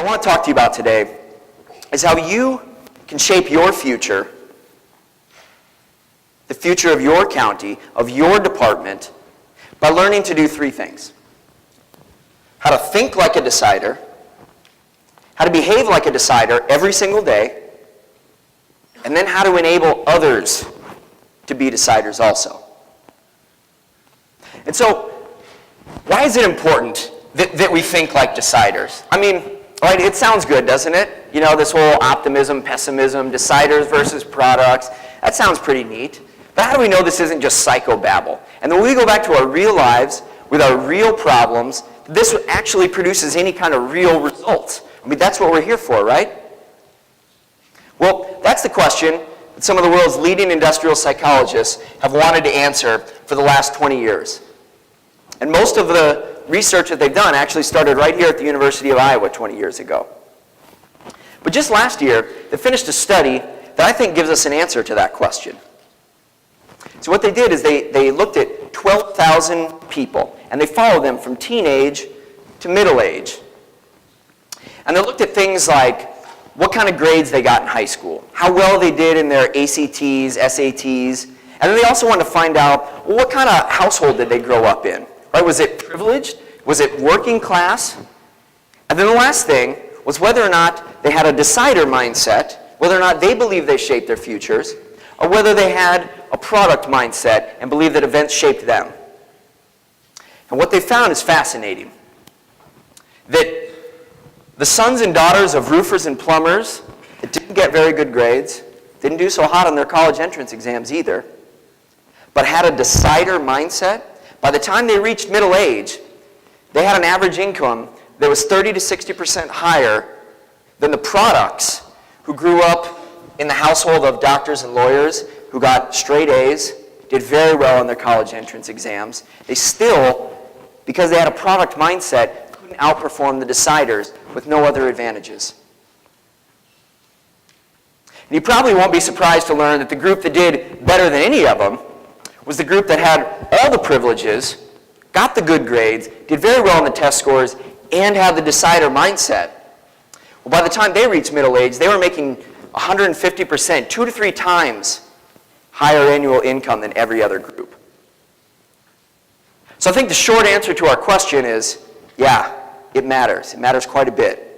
I want to talk to you about today is how you can shape your future, the future of your county, of your department, by learning to do three things. How to think like a decider, how to behave like a decider every single day, and then how to enable others to be deciders also. And so, why is it important that we think like deciders? I mean, right, it sounds good, doesn't it? You know, this whole optimism, pessimism, deciders versus products. That sounds pretty neat. But how do we know this isn't just psychobabble? And then when we go back to our real lives with our real problems, this actually produces any kind of real results. I mean, that's what we're here for, right? Well, that's the question that some of the world's leading industrial psychologists have wanted to answer for the last 20 years. And most of the research that they've done actually started right here at the University of Iowa 20 years ago. But just last year, they finished a study that I think gives us an answer to that question. So what they did is they looked at 12,000 people, and they followed them from teenage to middle age. And they looked at things like what kind of grades they got in high school, how well they did in their ACTs, SATs, and then they also wanted to find out, well, what kind of household did they grow up in? Right? Was it privileged? Was it working class? And then the last thing was whether or not they had a decider mindset, whether or not they believed they shaped their futures, or whether they had a product mindset and believed that events shaped them. And what they found is fascinating. That the sons and daughters of roofers and plumbers that didn't get very good grades, didn't do so hot on their college entrance exams either, but had a decider mindset, by the time they reached middle age, they had an average income that was 30 to 60% higher than the products who grew up in the household of doctors and lawyers who got straight A's, did very well on their college entrance exams. They still, because they had a product mindset, couldn't outperform the deciders with no other advantages. And you probably won't be surprised to learn that the group that did better than any of them was the group that had all the privileges, got the good grades, did very well on the test scores, and had the decider mindset. Well, by the time they reached middle age, they were making 150%, 2 to 3 times higher annual income than every other group. So I think the short answer to our question is, yeah, it matters. It matters quite a bit.